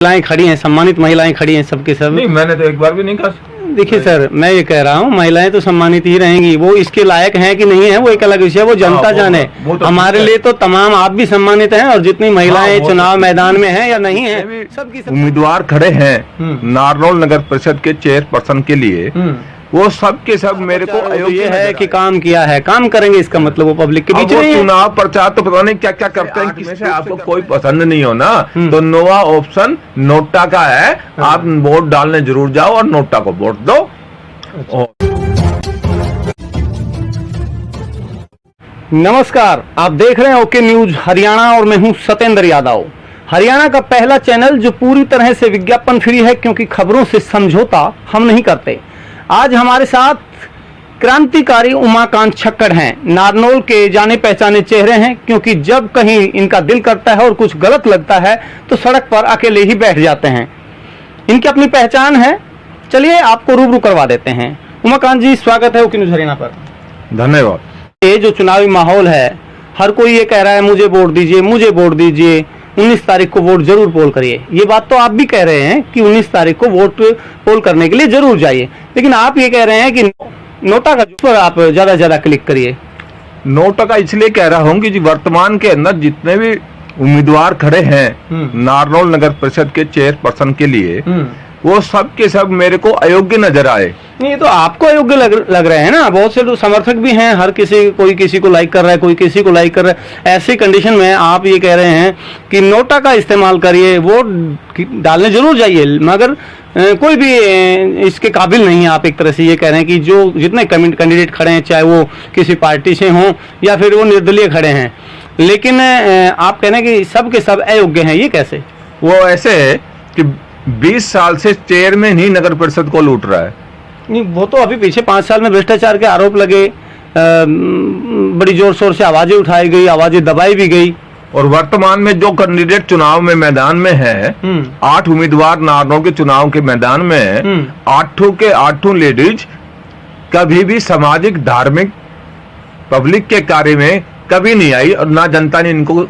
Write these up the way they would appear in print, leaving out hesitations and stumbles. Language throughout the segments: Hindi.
महिलाएं खड़ी हैं, सम्मानित महिलाएं खड़ी हैं सबके सब। नहीं, मैंने तो एक बार भी नहीं कहा। देखिए सर, मैं ये कह रहा हूँ महिलाएं तो सम्मानित ही रहेंगी, वो इसके लायक हैं कि नहीं है वो एक अलग विषय है, वो जनता जाने। तो हमारे लिए तो तमाम आप भी सम्मानित हैं और जितनी महिलाएं चुनाव मैदान में हैं या नहीं है, सबकी उम्मीदवार खड़े हैं नारनौल नगर परिषद के चेयरपर्सन के लिए, वो सब के सब मेरे को ये है कि काम किया है, काम करेंगे, इसका मतलब वो पब्लिक के बीच में चुनाव प्रचार तो पता नहीं क्या क्या करते हैं। किसी से आपको कोई पसंद नहीं हो ना तो नोवा ऑप्शन नोटा का है, आप वोट डालने जरूर जाओ और नोटा को वोट दो। नमस्कार, आप देख रहे हैं ओके न्यूज हरियाणा और मैं हूं सतेंद्र यादव। हरियाणा का पहला चैनल जो पूरी तरह से विज्ञापन फ्री है, क्योंकि खबरों से समझौता हम नहीं करते। आज हमारे साथ क्रांतिकारी उमाकांत छक्कड़ हैं। नारनौल के जाने पहचाने चेहरे हैं, क्योंकि जब कहीं इनका दिल करता है और कुछ गलत लगता है तो सड़क पर अकेले ही बैठ जाते हैं। इनकी अपनी पहचान है, चलिए आपको रूबरू करवा देते हैं। उमाकांत जी, स्वागत है ओके न्यूज हरियाणा पर। धन्यवाद। ये जो चुनावी माहौल है, हर कोई ये कह रहा है मुझे वोट दीजिए, मुझे वोट दीजिए, 19 तारीख को वोट जरूर पोल करिए। ये बात तो आप भी कह रहे हैं कि 19 तारीख को वोट पोल करने के लिए जरूर जाइए, लेकिन आप ये कह रहे हैं कि नोटा का पर आप ज्यादा क्लिक करिए। नोटा का इसलिए कह रहा हूँ कि वर्तमान के अंदर जितने भी उम्मीदवार खड़े हैं नारनौल नगर परिषद के चेयरपर्सन के लिए, वो सब के सब मेरे को अयोग्य नजर आए। नहीं, तो आपको अयोग्य लग रहे हैं ना। बहुत से तो समर्थक भी हैं, हर किसी, कोई किसी को लाइक कर रहा है, कोई किसी को लाइक कर रहा है। ऐसी कंडीशन में आप ये कह रहे हैं कि नोटा का इस्तेमाल करिए, वोट डालने जरूर जाइए, मगर कोई भी इसके काबिल नहीं है। आप एक तरह से ये कह रहे हैं कि जो जितने कैंडिडेट खड़े हैं, चाहे वो किसी पार्टी से हों या फिर वो निर्दलीय खड़े हैं, लेकिन आप कह रहे हैं कि सब के सब अयोग्य हैं। ये कैसे? वो ऐसे है कि 20 साल से चेयरमैन ही नगर परिषद को लूट रहा है। नहीं, वो तो अभी पीछे 5 साल में भ्रष्टाचार के आरोप लगे, बड़ी जोर शोर से आवाजें उठाई गई, आवाजें दबाई भी गई। और वर्तमान में जो कैंडिडेट चुनाव में मैदान में है, 8 उम्मीदवार नारनौल के चुनाव के मैदान में है, 8 के 8 लेडीज कभी भी सामाजिक धार्मिक पब्लिक के कार्य में कभी नहीं आई और ना जनता ने इनको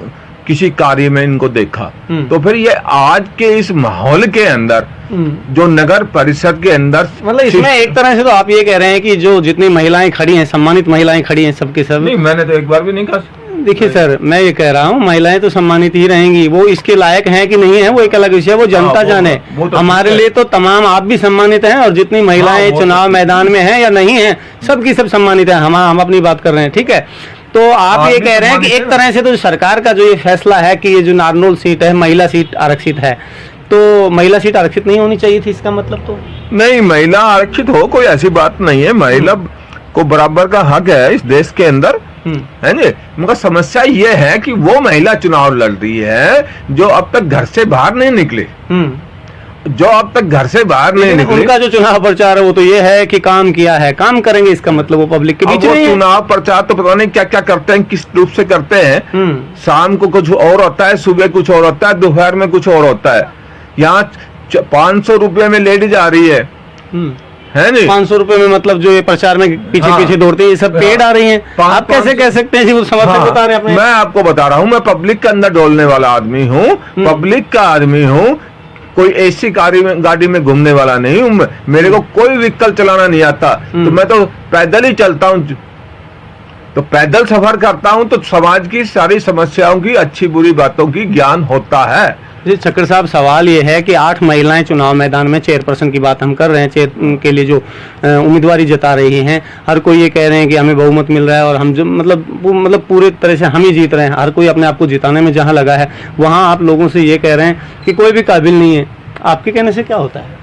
किसी कार्य में इनको देखा। तो फिर ये आज के इस माहौल के अंदर जो नगर परिषद के अंदर, मतलब इसमें एक तरह से तो आप ये कह रहे हैं कि जो जितनी महिलाएं खड़ी हैं, सम्मानित महिलाएं खड़ी हैं सबके सब। नहीं, मैंने तो एक बार भी नहीं कहा। देखिए सर, मैं ये कह रहा हूँ महिलाएं तो सम्मानित ही रहेंगी, वो इसके लायक हैं कि नहीं है वो एक अलग विषय है, वो जनता जाने। हमारे लिए तो तमाम आप भी सम्मानित हैं और जितनी महिलाएं चुनाव मैदान में हैं या नहीं है, सबकी सब सम्मानित है। हम अपनी बात कर रहे हैं, ठीक है। तो आप ये कह रहे हैं कि एक तरह से तो सरकार का जो ये फैसला है कि ये जो नारनौल सीट है महिला सीट आरक्षित है, तो महिला सीट आरक्षित नहीं होनी चाहिए थी, इसका मतलब तो नहीं, महिला आरक्षित हो कोई ऐसी बात नहीं है। महिला को बराबर का हक है इस देश के अंदर, है जी। मगर समस्या ये है कि वो महिला चुनाव लड़ रही है जो अब तक घर से बाहर नहीं निकले, जो अब तक घर से बाहर नहीं निकले। उनका जो चुनाव प्रचार है वो तो ये है कि काम किया है, काम करेंगे, इसका मतलब वो पब्लिक के बीच में। चुनाव प्रचार तो पता नहीं क्या क्या करते हैं, किस रूप से करते हैं। शाम को कुछ और होता है, सुबह कुछ और होता है, दोपहर में कुछ और होता है। यहाँ 500 रुपए में लेडीज आ रही है नहीं? 500 रुपए में मतलब जो ये प्रचार में पीछे दौड़ते हैं, ये सब पेड आ रही हैं। आप कैसे कह सकते हैं जी, वो समर्थक बता रहे हैं अपने। मैं आपको बता रहा हूँ, मैं पब्लिक के अंदर डोलने वाला आदमी हूँ, पब्लिक का आदमी हूँ, कोई ऐसी गाड़ी में घूमने वाला नहीं हूँ। मेरे को कोई व्हीकल चलाना नहीं आता, तो मैं तो पैदल ही चलता हूँ, तो पैदल सफर करता हूँ, तो समाज की सारी समस्याओं की, अच्छी बुरी बातों की ज्ञान होता है। जी छक्कड़ साहब, सवाल ये है कि 8 महिलाएं चुनाव मैदान में, चेयरपर्सन की बात हम कर रहे हैं, चेयर के लिए जो उम्मीदवारी जता रही हैं, हर कोई ये कह रहे हैं कि हमें बहुमत मिल रहा है और हम जो मतलब पूरे तरह से हम ही जीत रहे हैं। हर कोई अपने आप को जिताने में जहां लगा है, वहां आप लोगों से ये कह रहे हैं कि कोई भी काबिल नहीं है। आपके कहने से क्या होता है?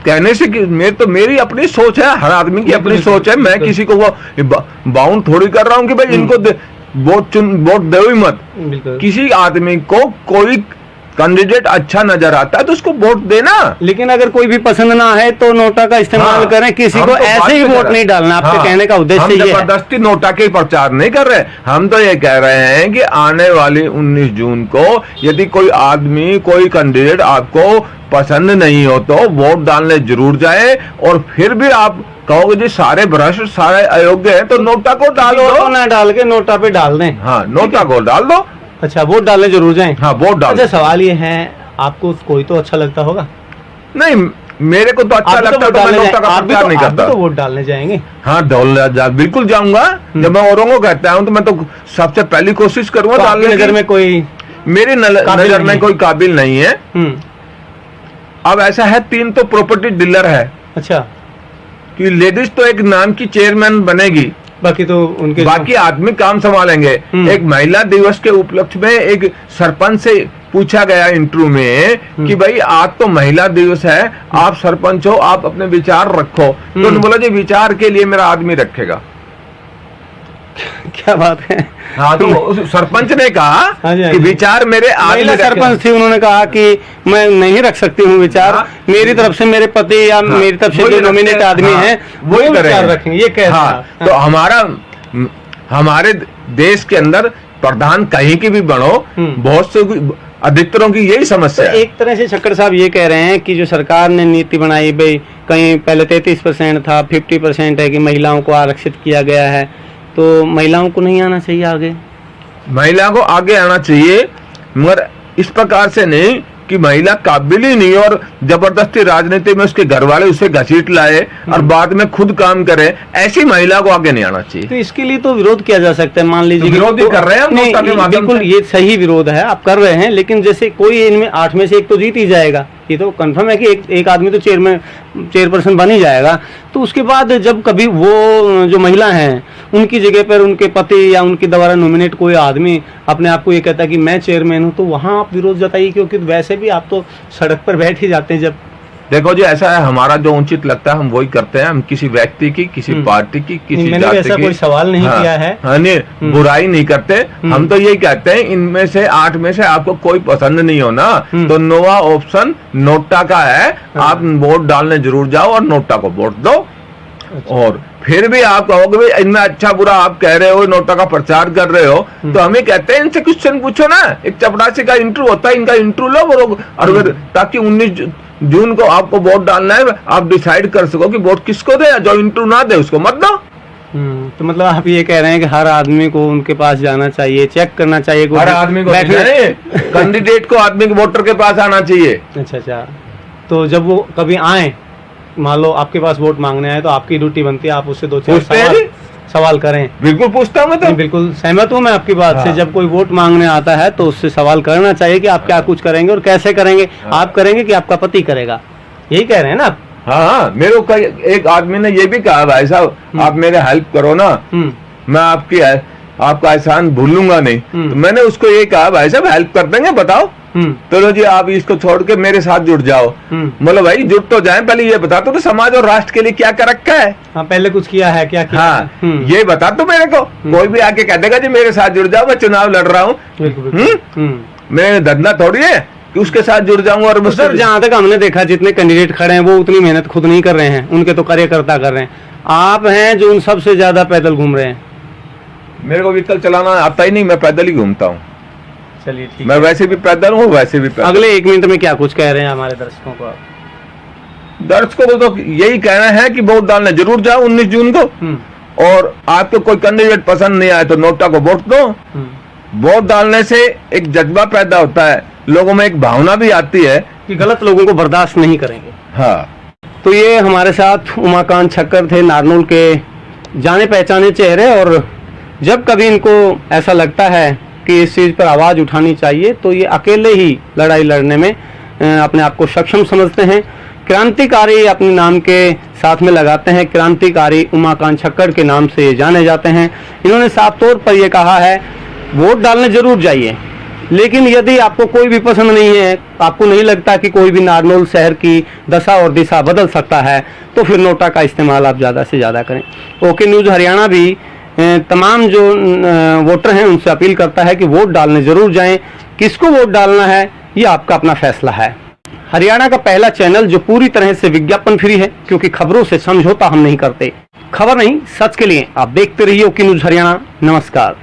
कहने से कि मेरी अपनी सोच है, हर आदमी की अपनी सोच है। मैं किसी को बाउंड थोड़ी कर रहा हूँ कि भाई इनको वोट दे ही मत। किसी आदमी को कोई कैंडिडेट अच्छा नजर आता है तो उसको वोट देना। लेकिन अगर कोई भी पसंद ना है तो नोटा का इस्तेमाल करें, किसी को तो ऐसे ही वोट नहीं डालना। आपके कहने का उद्देश्य ये है। जबरदस्ती नोटा के प्रचार नहीं कर रहे, हम तो ये कह रहे हैं कि आने वाली 19 जून को यदि कोई आदमी, कोई कैंडिडेट आपको पसंद नहीं हो तो वोट डालने जरूर जाए। और फिर भी आप कहोगे जी सारे भ्रष्ट, सारे अयोग्य हैं, तो नोटा को डालो, तो ना डाल के नोटा पे डाल दें। हाँ, नोटा को डाल दो। अच्छा, वोट डालने जरूर जाएं। हाँ, वोट डाल। अच्छा, सवाल ये है, आपको कोई तो अच्छा लगता होगा? नहीं, मेरे को तो अच्छा लगता है तो मैं नोटा का प्रचार नहीं करता। तो वोट डालने जाएंगे? हाँ, बिल्कुल जाऊंगा। जब मैं औरों को कहता हूँ तो मैं तो सबसे पहली कोशिश करूंगा डालने की। नजर में कोई, मेरी नजर में कोई काबिल नहीं है। अब ऐसा है, 3 तो प्रॉपर्टी डीलर है। अच्छा, कि लेडीज तो एक नाम की चेयरमैन बनेगी, बाकी तो उनके बाकी आदमी काम संभालेंगे। एक महिला दिवस के उपलक्ष्य में एक सरपंच से पूछा गया इंटरव्यू में कि भाई आज तो महिला दिवस है, आप सरपंच हो, आप अपने विचार रखो। तो उन्होंने बोला जी विचार के लिए मेरा आदमी रखेगा। क्या बात है। हाँ, तो सरपंच ने कहा कि विचार मेरे आदमी सरपंच थी, उन्होंने कहा कि मैं नहीं रख सकती हूँ विचार, मेरी तरफ से मेरे पति या मेरी तरफ से जो नॉमिनेट आदमी है वो विचार रखेंगे, ये कह रहा है। तो हमारे देश के अंदर प्रधान कहीं की भी बनो, बहुत से अधिकतरों की यही समस्या है। एक तरह से छक्कर साहब ये कह रहे हैं कि जो सरकार ने नीति बनाई, भाई कहीं पहले 33% था, 50% है कि महिलाओं को आरक्षित किया गया है, तो महिलाओं को नहीं आना चाहिए आगे? महिला को आगे आना चाहिए, मगर इस प्रकार से नहीं कि महिला काबिल ही नहीं और जबरदस्ती राजनीति में उसके घर वाले उसे घसीट लाए और बाद में खुद काम करे। ऐसी महिला को आगे नहीं आना चाहिए। तो इसके लिए तो विरोध किया जा सकता है, मान लीजिए तो विरोध ही कर रहे हैं हम। नहीं, बिल्कुल ये सही विरोध है, आप कर रहे हैं, लेकिन जैसे कोई इनमें 8 में से 1 तो जीत ही जाएगा, ये तो कंफर्म है कि एक आदमी तो चेयरपर्सन बन ही जाएगा। तो उसके बाद जब कभी वो जो महिला हैं उनकी जगह पर उनके पति या उनके द्वारा नॉमिनेट कोई आदमी अपने आप को ये कहता है कि मैं चेयरमैन हूँ, तो वहाँ आप विरोध जताइए, क्योंकि वैसे भी आप तो सड़क पर बैठ ही जाते हैं। जब देखो जी, ऐसा है, हमारा जो उचित लगता है हम वही करते हैं। हम किसी व्यक्ति की, किसी पार्टी की, किसी जाति ऐसा की कोई सवाल नहीं किया है। हाँ, नहीं, बुराई नहीं करते। हम तो यही कहते हैं इनमें से 8 में से आपको कोई पसंद नहीं हो ना, तो नोवा ऑप्शन नोटा का है, आप वोट डालने जरूर जाओ और नोटा को वोट दो। और फिर भी आप कहोगे भाई इनमें अच्छा बुरा आप कह रहे हो, नोटा का प्रचार कर रहे हो, तो हमें कहते हैं इनसे क्वेश्चन पूछो ना। एक चपरासी का इंटरव्यू होता है, इनका इंटरव्यू लो और फिर ताकि 19 जून को आपको वोट डालना है, आप डिसाइड कर सको कि वोट किसको दे। जो इंटरव्यू ना दे उसको मत दो। तो मतलब आप ये कह रहे हैं कि हर आदमी को उनके पास जाना चाहिए, चेक करना चाहिए, हर आदमी को कैंडिडेट को, आदमी के वोटर के पास आना चाहिए। अच्छा, तो जब वो कभी आए, मान लो आपके पास वोट मांगने आए, तो आपकी ड्यूटी बनती है आप उससे 2-4 सवाल करें। बिल्कुल पूछता हूँ मैं, तो बिल्कुल सहमत हूँ मैं आपकी बात से। जब कोई वोट मांगने आता है तो उससे सवाल करना चाहिए कि आप क्या कुछ करेंगे और कैसे करेंगे। आप करेंगे कि आपका पति करेगा, यही कह रहे हैं ना आप? हाँ, मेरे को एक आदमी ने ये भी कहा, भाई साहब आप मेरे हेल्प करो ना, मैं आपका एहसान भूलूंगा नहीं। तो मैंने उसको ये कहा, भाई साहब हेल्प कर देंगे, बताओ। तो लो जी, आप इसको छोड़ के मेरे साथ जुड़ जाओ। मतलब भाई जुड़ तो जाए, पहले ये बता तो समाज और राष्ट्र के लिए क्या कर रखा है। हाँ, पहले कुछ किया है, क्या किया? हाँ, ये बता तो मेरे को। कोई भी आके कह देगा जी मेरे साथ जुड़ जाओ, मैं चुनाव लड़ रहा हूँ, मेरे धंधा थोड़ी है कि उसके साथ जुड़ जाऊंगा। और सर, जहाँ तक हमने देखा जितने कैंडिडेट खड़े हैं वो उतनी मेहनत खुद नहीं कर रहे हैं, उनके तो कार्यकर्ता कर रहे हैं। आप हैं जो उन सबसे ज्यादा पैदल घूम रहे हैं। मेरे को व्हीकल चलाना आता ही नहीं, मैं पैदल ही घूमता हूँ। चलिए ठीक, मैं वैसे भी पैदल हूँ, वैसे भी पैदल। अगले 1 मिनट में क्या कुछ कह रहे हैं हमारे दर्शकों को? दर्शकों को तो यही कहना है कि वोट डालने जरूर जाओ 19 जून को। और आपको कोई कैंडिडेट पसंद नहीं आए तो नोटा को वोट दो। वोट डालने से एक जज्बा पैदा होता है, लोगों में एक भावना भी आती है कि गलत लोगों को बर्दाश्त नहीं करेंगे। हाँ, तो ये हमारे साथ उमाकांत छक्कर थे, नारनौल के जाने पहचाने चेहरे। और जब कभी इनको ऐसा लगता है कि इस चीज़ पर आवाज़ उठानी चाहिए तो ये अकेले ही लड़ाई लड़ने में अपने आप को सक्षम समझते हैं। क्रांतिकारी अपने नाम के साथ में लगाते हैं, क्रांतिकारी उमाकांत छक्कर के नाम से ये जाने जाते हैं। इन्होंने साफ तौर पर यह कहा है वोट डालने जरूर जाइए, लेकिन यदि आपको कोई भी पसंद नहीं है, आपको नहीं लगता कि कोई भी नारनौल शहर की दशा और दिशा बदल सकता है, तो फिर नोटा का इस्तेमाल आप ज़्यादा से ज़्यादा करें। ओके न्यूज़ हरियाणा भी तमाम जो वोटर हैं उनसे अपील करता है कि वोट डालने जरूर जाएं। किसको वोट डालना है ये आपका अपना फैसला है। हरियाणा का पहला चैनल जो पूरी तरह से विज्ञापन फ्री है, क्योंकि खबरों से समझौता हम नहीं करते। खबर नहीं, सच के लिए आप देखते रहिए ओके न्यूज़ हरियाणा। नमस्कार।